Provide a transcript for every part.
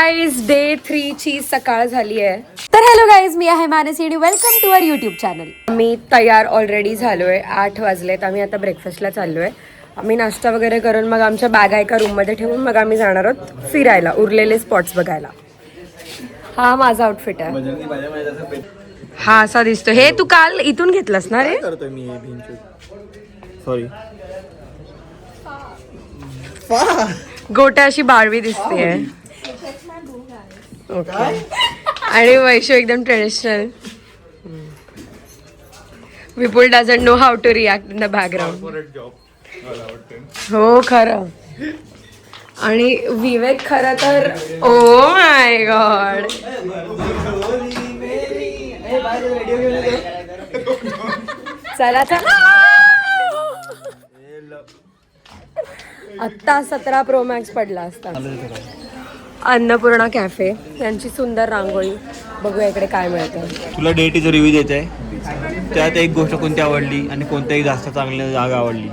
Guys day 3 ची सकाळ झाली आहे. तर हॅलो गाईज, मी आहे मानसी आणि welcome to our YouTube channel. मी तयार ऑलरेडी झालोय. 8 वाजलेत. आम्ही आता ब्रेकफास्टला चाललोय. आम्ही नाश्ता वगैरे करून मग आमच्या बॅगा एका रूममध्ये ठेवून मग आम्ही जाणार आहोत फिरायला, उरलेले स्पॉट्स बघायला. हा माझा आउटफिट आहे. हा असा दिसतो. हे तू काल इथून घेतलंस ना रे? करतोय मी सॉरी. गोट्या अशी बारवी दिसते. ओके. आणि वैशू एकदम traditional. Vipul doesn't know how to react in the background. हो खरं. आणि विवेक खरं तर ओ माय गॉड. चला चला. आत्ता 17 प्रो मॅक्स पडला असता. अन्नपूर्णा कॅफे यांची सुंदर रांगोळी. बघूया इकडे काय मिळतं. तुला डेटीचा रिव्ह्यू द्यायचा आहे. त्यात एक गोष्ट कोणती आवडली आणि कोणत्याही जास्त चांगली जागा आवडली?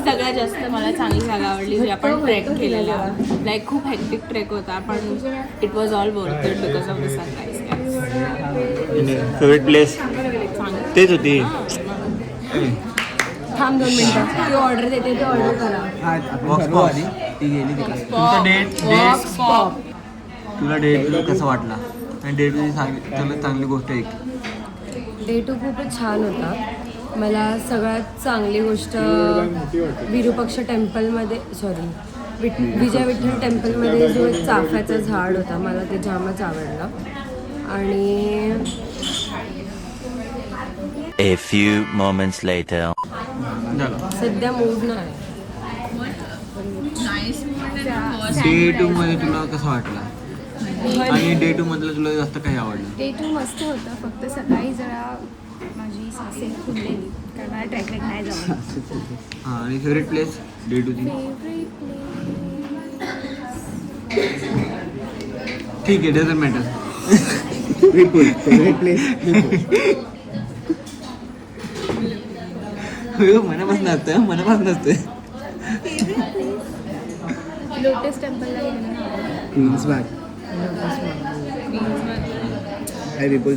सगळ्यात जास्त मला चांगली जागा आवडली जी आपण ट्रेक केलेला. लाईक खूप हेक्टिक ट्रेक होता पण it was all worth it because of the sunrise. Favourite place तेच होती. थांब 2 मिनिटं. ती ऑर्डर देते, ती ऑर्डर करा. तुला डेट कसं वाटला आणि डेट चांगली गोष्ट एक? डे 2 खूपच छान होता. मला सगळ्यात चांगली गोष्ट विरूपक्ष टेम्पलमध्ये विजय विठ्ठल टेम्पलमध्ये जो एक चाफ्याचं झाड होता मला ते जामच आवडलं. आणि A few moments later. सध्या मूड नाही. डे 2 मध्ये तुला कसं वाटलं आणि डे 2 मधलं तुला जास्त काही आवडलं? डे 2 मस्त होता. फक्त सकाळी जरा माझी सासे फुललेली कारण मला ट्रॅक नाही जमलं. हां. आणि फेवरेट प्लेस डे 2 ची? ठीक आहे, डझंट मॅटर. बिलकुल फेवरेट प्लेस मनापासून असतं, मनापासून असतं. लोटस टेम्पलला गेलेलं.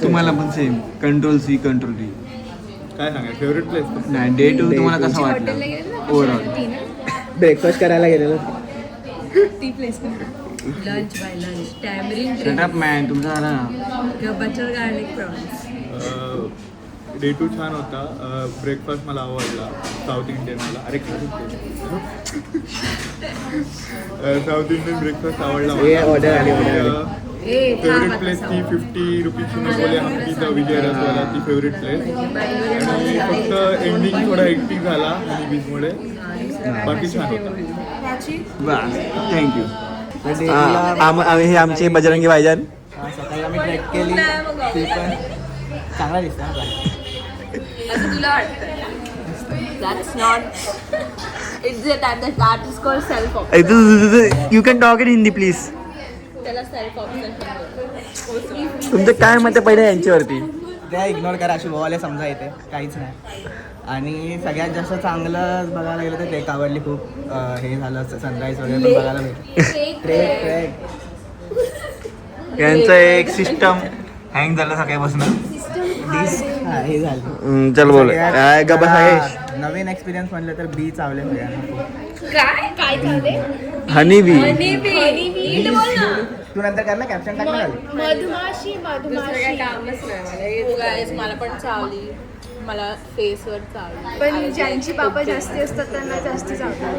तुम्हाला पण same. Control C control D. काय सांगा फेवरेट प्लेस? नाही, डे 2 तुम्हाला कसं वाटलं ओव्हरऑल? ब्रेकफास्ट करायला गेलेलो. ती place lunch by lunch Tamarind shut up man, तुमचं झालं ना. Butter garlic prawns. डे 2 छान होता. ब्रेकफास्ट मला आवडला. साऊथ इंडियन मला साऊथ इंडियन ब्रेकफास्ट आवडला. ऑर्डर आली. फेवरेट प्लेस ती 50 रुपीजची नकोली हंपीचा विजय रसवाला ती फेवरेट प्लेस. आणि फक्त एंडिंग थोडा हेक्टिक झाला आणि बीचमुळे. बाकी छान होता. थँक्यू. हे आमचे बजरंगी भाईजान. सकाळी आम्ही ट्रेक केली. ती पण चांगला दिसता. असं तुला वाटतं? That's not. It's that is called self-obsession. You can talk in Hindi please. त्याला self-obsession. तुमचं काय मत आहे पहिले यांच्यावरती? त्या इग्नोर करा. अशी बोलायला समजा येते काहीच नाही. आणि सगळ्यात जास्त चांगलं बघायला गेलं तर ट्रेक आवडली खूप. हे झालं सनराईज वगैरे पण बघायला भेटलं. ट्रेक यांचं एक सिस्टम हँग झालं सकाळपासून. हे झालं. चल बोल गबस आहे. नवीन एक्सपिरियन्स म्हणलं तर बीच आवडले सगळ्यांना. काय झाले? Honey bee. तू नंतर कर ना, कॅप्शन टाक ना. मधमाशी मला पण चावली. मला फेसवर चावली. पण ज्यांची पापं जास्ती असतात त्यांना जास्ती चावतात.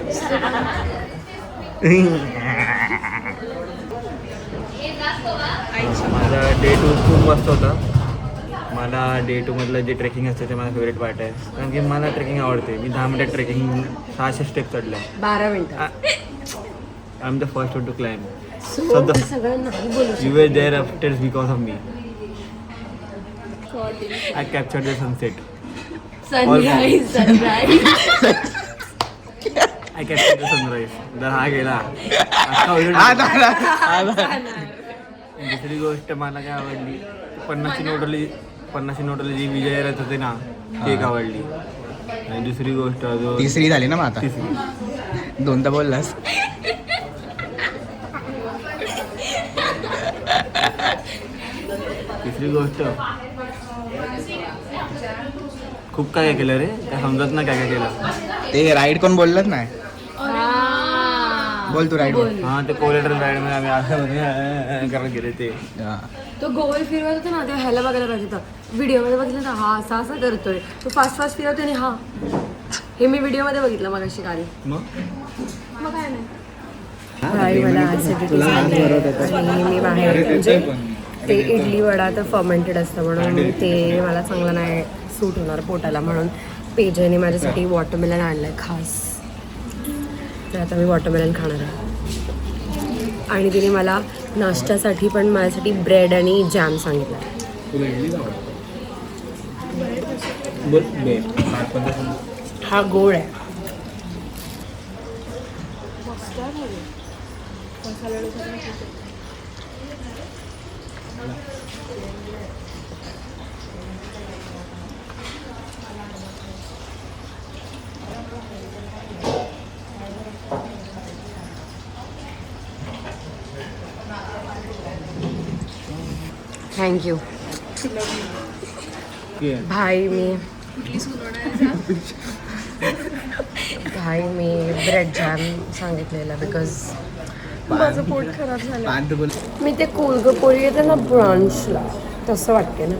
माझा डे 2 खूप मस्त होता. मला डे 2 मधलं जे ट्रेकिंग असतं ते माझं फेवरेट पार्ट आहे. कारण की मला ट्रेकिंग आवडते. मी 10 मिनिटात ट्रेकिंग 600 स्टेप चढल्या. 12 मिनिटं. I am the first one two climb. सगळं नाही बोलू. You were there after because of me. I captured the sunset. Sunrise. I captured the sunrise. जर हा गेला. दुसरी गोष्ट मला काय आवडली, 50ची नोटली जी विजय रथ होते ना, ते एक आवडली. आणि दुसरी गोष्ट जो तिसरी झाली ना मग आता. तिसरी दोनदा बोललास. तिसरी गोष्ट खूप काय केलं रे, काय समजत नाही काय केलं. ते राईड कोण बोललंच नाही. बोल तू राईड. हां ते कोलेटर राईड मध्ये आम्ही असं करत गेले ते. तो गोल फिरवत होता ना, ते ह्याला बघायला पाहिजे होतं. व्हिडिओमध्ये बघितलं ना, हा असा असा करतोय तो, फास्ट फास्ट फिरवतोय आणि हा हे मी व्हिडिओमध्ये बघितलं मग अशी गाडी. मग काय नाही मला ॲसिडिटी झाली. मी बाहेर म्हणजे ते इडली वडा तर फर्मेंटेड असतं म्हणून ते मला चांगलं नाही सूट होणार पोटाला, म्हणून पेजाने माझ्यासाठी वॉटरमेलन आणलं आहे खास. तर आता मी वॉटरमेलन खाणार आहे. आणि तिने मला नाश्त्यासाठी पण माझ्यासाठी ब्रेड आणि जॅम सांगितलं. हा गोड आहे. थँक्यू भाई. मी ब्रेड जॅम सांगितलेला बिकॉज माझं पोट खराब झालं. मी ते कुलगपुरी येते ना ब्रांचला, तसं वाटते ना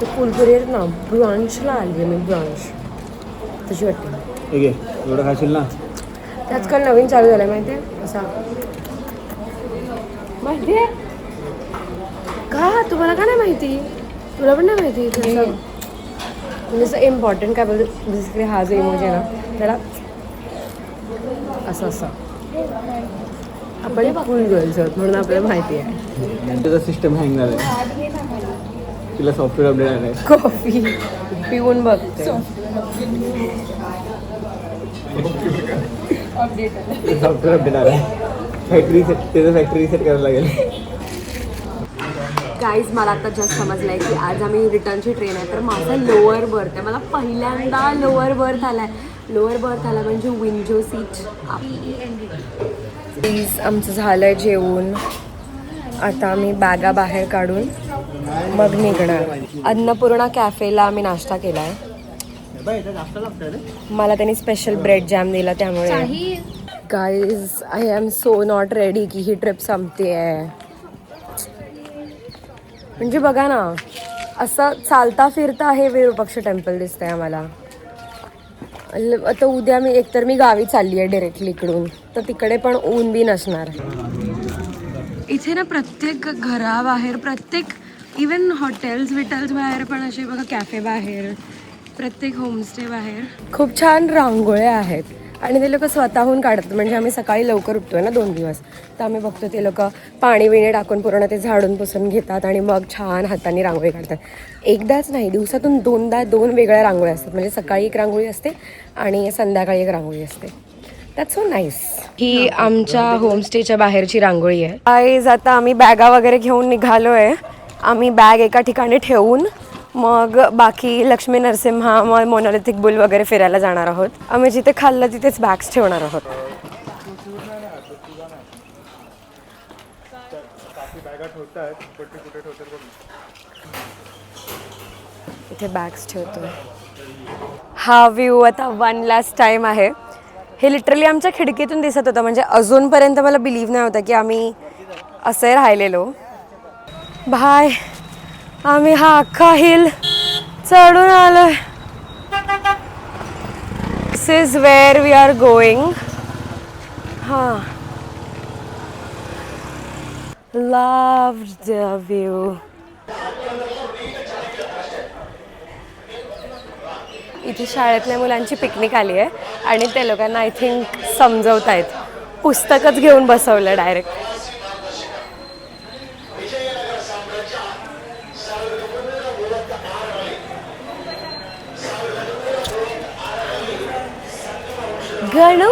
ते कुलपुरी आहेत ना, ब्रांचला आली आहे मी. ब्रांच तशी वाटते. एवढं खाशील ना. ते आजकाल नवीन चालू झालं आहे माहिती आहे. असा माहिती आहे का तुम्हाला? का नाही माहिती? तुला पण नाही माहिती? तसं म्हणजे असं इम्पॉर्टंट काय बोलतो बेसिकली. हा जो इमोजी आहे ना त्याला असं असं आपण फुल गर्ल्स आहोत म्हणून आपल्याला माहिती आहे. त्याचा सिस्टम हँग झाला आहे, तिला सॉफ्टवेअर अपडेट आलं आहे. कॉफी पिऊन बघते. सॉफ्टवेअर अपडेट आलं आहे, फॅक्टरी सेट, त्याचं फॅक्टरी सेट करायला लागेल. गाईज मला आता जस्ट समजलं आहे की आज आम्ही रिटर्नची ट्रेन आहे, तर माझा लोअर बर्थ आहे. मला पहिल्यांदा लोअर बर्थ आला आहे. लोअर बर्थ आला म्हणजे विंडो सीट. प्लीज आमचं झालं आहे जेवून. आता आम्ही बॅगा बाहेर काढून मग निघणार. अन्नपूर्णा कॅफेला आम्ही नाश्ता केला आहे. मला त्यांनी स्पेशल ब्रेड जॅम दिला त्यामुळे. Guys I am so not ready की ही ट्रिप संपते आहे. म्हणजे बघा ना, असं चालता फिरता हे विरूपाक्ष टेम्पल दिसतंय आम्हाला. आता उद्या मी गावी चालली आहे डायरेक्टली इकडून, तर तिकडे पण ऊन बी नसणार. इथे ना प्रत्येक घराबाहेर, प्रत्येक इवन हॉटेल्स बाहेर पण असे बघा, कॅफे बाहेर, प्रत्येक होमस्टे बाहेर खूप छान रांगोळ्या आहेत. आणि ते लोक स्वतःहून काढतात. म्हणजे आम्ही सकाळी लवकर उठतोय ना 2 दिवस, तर आम्ही बघतो ते लोक पाणी बिणी टाकून पूर्ण ते झाडून पुसून घेतात आणि मग छान हाताने रांगोळी काढतात. एकदाच नाही, दिवसातून 2दा 2 वेगळ्या रांगोळ्या असतात. म्हणजे सकाळी एक रांगोळी असते आणि संध्याकाळी एक रांगोळी असते. That's so nice. ही आमच्या होमस्टेच्या बाहेरची रांगोळी आहे. आज आता आम्ही बॅगा वगैरे घेऊन निघालो आहे. आम्ही बॅग एका ठिकाणी ठेवून मग बाकी लक्ष्मी नरसिम्हा, मग मोनोलिथिक बुल वगैरे फिरायला जाणार आहोत. आम्ही जिथे खाल्लं तिथेच बॅग्स ठेवणार आहोत. इथे बॅग्स ठेवतो. हा व्ह्यू आता 1 लास्ट टाइम आहे. हे लिटरली आमच्या खिडकीतून दिसत होतं. म्हणजे अजूनपर्यंत मला बिलीव्ह नाही होतं की आम्ही असे राहिलेलो. भाय आम्ही हा अख्खा हिल चढून आलोय. This is where we are going. हां, लव्ड द व्ह्यू. इथे शाळेतल्या मुलांची पिकनिक आली आहे आणि ते लोकांना आय थिंक समजवत आहेत. पुस्तकच घेऊन बसवलं डायरेक्ट. गणू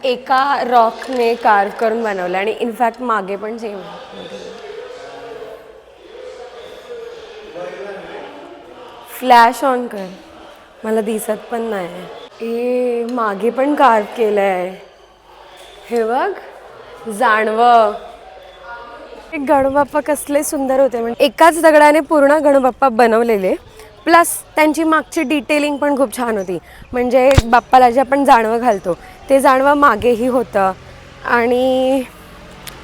एका रॉकने कार्व करून बनवलं आणि इनफॅक्ट मागे पण सेम. फ्लॅश ऑन कर, मला दिसत पण नाही. ए मागे पण कार्व केलं आहे, हे बघ जाणवं. गणबाप्पा कसले सुंदर होते, म्हणजे एकाच दगडाने पूर्ण गणबाप्पा बनवलेले, प्लस त्यांची मागची डिटेलिंग पण खूप छान होती. म्हणजे बाप्पाला जे आपण जाणवं घालतो ते जाणवं मागेही होतं आणि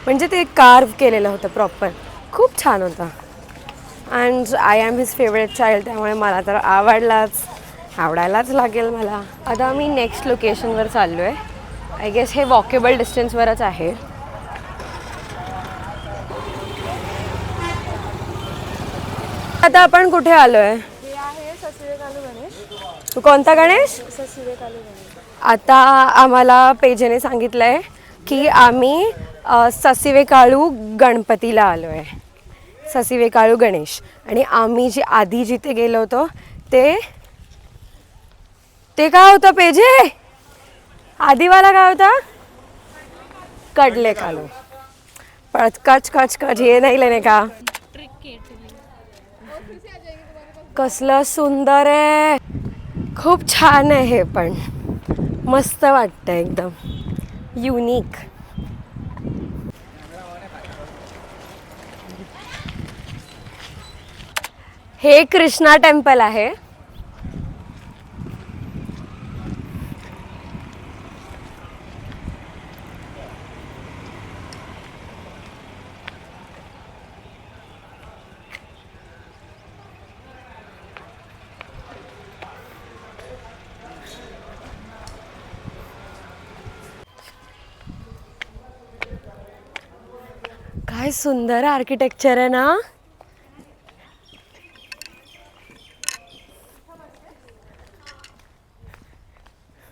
म्हणजे ते कार्व केलेलं होतं प्रॉपर, खूप छान होतं. And I am his favourite child, त्यामुळे मला तर आवडायलाच लागेल मला. आता आम्ही नेक्स्ट लोकेशनवर चाललो आहे. आय गेस हे वॉकेबल डिस्टन्सवरच आहे. आता आपण कुठे आलो आहे? तू कोणता गणेश? आता आम्हाला पेजेने सांगितलं आहे की आम्ही ससिवेकाळू गणपतीला आलो आहे, ससिवेकाळू गणेश. आणि आम्ही जी आधी जिथे गेलो होतो ते काय होतं पेजे? आधीवाला काय होता? कडले कालू. कच कच कच हे नाही लेणे का? कसलं सुंदर आहे, खूप छान आहे. हे पण मस्त वाटतं, एकदम युनिक. हे कृष्णा टेम्पल आहे. काय सुंदर आर्किटेक्चर आहे ना.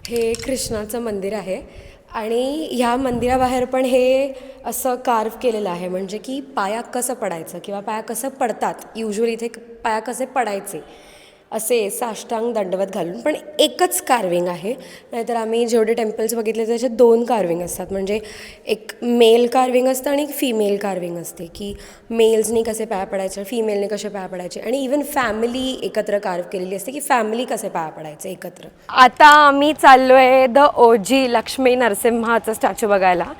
हे कृष्णाचं मंदिर आहे आणि ह्या मंदिराबाहेर पण हे असं कार्व केलेलं आहे, म्हणजे की पाया कसं पडायचं किंवा पाया कसं पडतात, युजली इथे पाया कसे पडायचे असे साष्टांग दंडवत घालून. पण एकच कार्विंग आहे, नाहीतर आम्ही जेवढे टेम्पल्स बघितले त्याच्यात 2 कार्विंग असतात. म्हणजे एक मेल कार्विंग असतं आणि एक फिमेल कार्विंग असते, की मेल्सनी कसे पाया पडायचे, फिमेलने कसे पाया पडायचे. आणि इवन फॅमिली एकत्र कार्व केलेली असते, की फॅमिली कसे पाया पडायचे एकत्र. आता आम्ही चाललो आहे द ओजी लक्ष्मी नरसिंहाचं स्टॅच्यू बघायला.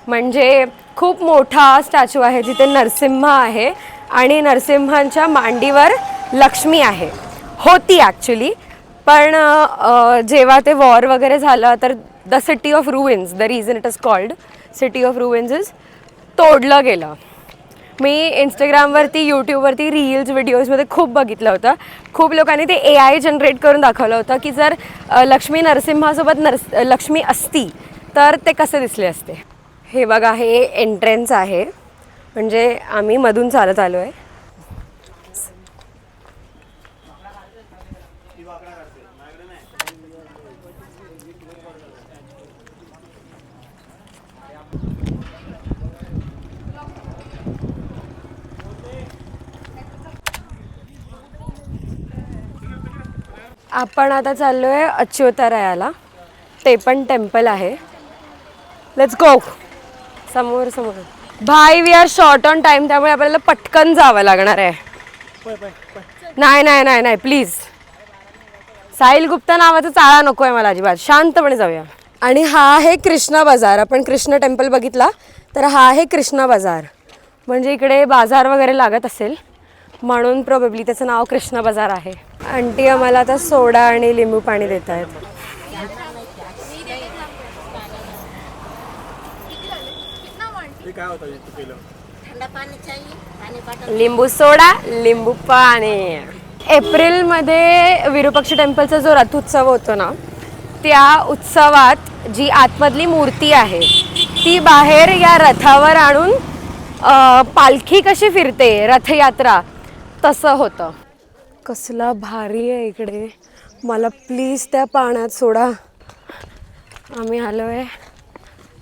म्हणजे खूप मोठा स्टॅच्यू आहे जिथे नरसिंह आहे आणि नरसिंहांच्या मांडीवर लक्ष्मी आहे, होती ॲक्च्युली. पण जेव्हा ते वॉर वगैरे झालं तर the city of ruins, the reason it is called city of ruins is, तोडलं गेलं. मी इंस्टाग्रामवरती, यूट्यूबवरती रील्स व्हिडिओजमध्ये खूप बघितलं होतं. खूप लोकांनी ते AI जनरेट करून दाखवलं होतं की जर लक्ष्मी नरसिंहासोबत लक्ष्मी असती तर ते कसे दिसले असते. हे बघा, हे एंट्रन्स आहे, म्हणजे आम्ही मधून चालत आलो आहे. आपण आता चाललो आहे अच्युतरायाला, ते पण टेम्पल आहे. Let's go. समोर समोर. भाई we are short on time, त्यामुळे आपल्याला पटकन जावं लागणार आहे. नाही नाही नाही नाही प्लीज, साहिल गुप्ता नावाचा चाळा नको आहे मला अजिबात, शांतपणे जाऊया. आणि हा आहे कृष्णा बाजार. आपण कृष्ण टेम्पल बघितला तर हा आहे कृष्णा बाजार, म्हणजे इकडे बाजार वगैरे लागत असेल म्हणून प्रोबेबली त्याचं नाव कृष्णा बाजार आहे. आंटी आम्हाला आता सोडा आणि लिंबू पाणी देत आहेत. लिंबू सोडा, लिंबू पाणी. एप्रिलमध्ये विरूपाक्ष टेम्पलचा जो रथोत्सव होतो ना, त्या उत्सवात जी आतमधली मूर्ती आहे ती बाहेर या रथावर आणून पालखी कशी फिरते, रथयात्रा, तसं होतं. कसला भारी आहे इकडे, मला प्लीज त्या पाण्यात सोडा. आम्ही आलो आहे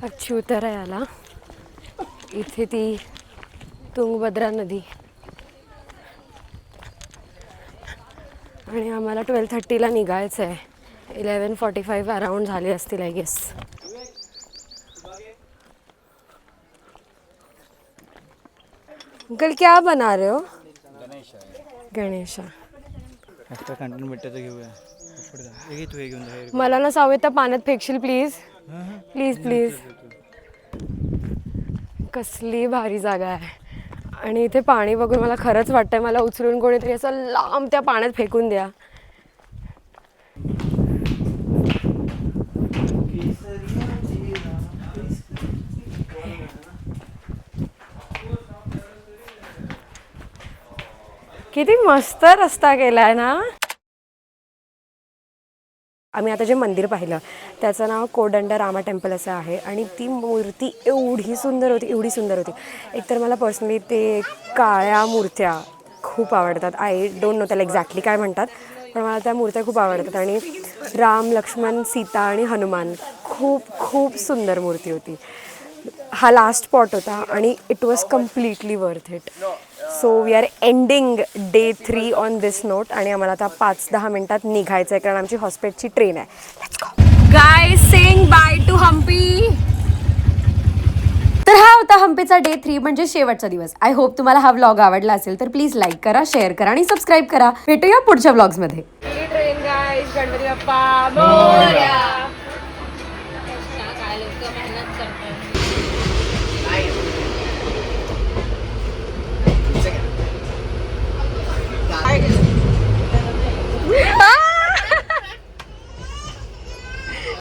अच्युतरायाला. इथे ती तुंगभद्रा नदी आणि आम्हाला 12:30ला निघायचं आहे. 11:45 अराउंड झाले असतील आय गेस. अंकल क्या बना रहे हो? गणेशा. एक्स्ट्रा कंटेंट भेटतं तर घेऊया. हे तू हे घेऊन जा. मला ना सावे तर पाण्यात फेकशील प्लीज प्लीज प्लीज. कसली भारी जागा आहे आणि इथे पाणी बघून मला खरंच वाटतंय मला उचलून कोणीतरी असं लांब त्या पाण्यात फेकून द्या. किती मस्त रस्ता केलाय ना. आम्ही आता जे मंदिर पाहिलं त्याचं नाव कोदंड रामा टेम्पल असं आहे आणि ती मूर्ती एवढी सुंदर होती एवढी सुंदर होती. एकतर मला पर्सनली ते काळ्या मूर्त्या खूप आवडतात. आय डोंट नो त्याला एक्झॅक्टली काय म्हणतात पण मला त्या मूर्त्या खूप आवडतात. आणि राम लक्ष्मण सीता आणि हनुमान खूप खूप सुंदर मूर्ती होती. हा लास्ट स्पॉट होता आणि it was completely worth it. So we are ending day 3 on this note आणि आम्हाला आता 5-10 मिनिटात निघायचं आहे कारण आमची हॉस्पिटलची ट्रेन आहे. Let's go guys, saying bye to Hampi. तर हा होता हम्पीचा डे 3 म्हणजे शेवटचा दिवस. आय होप तुम्हाला हा व्लॉग आवडला असेल तर प्लीज लाईक करा, शेअर करा आणि सबस्क्राईब करा. भेटूया पुढच्या व्लॉग्समध्ये. ट्रेन गाइस. गणपती बाप्पा मोरया.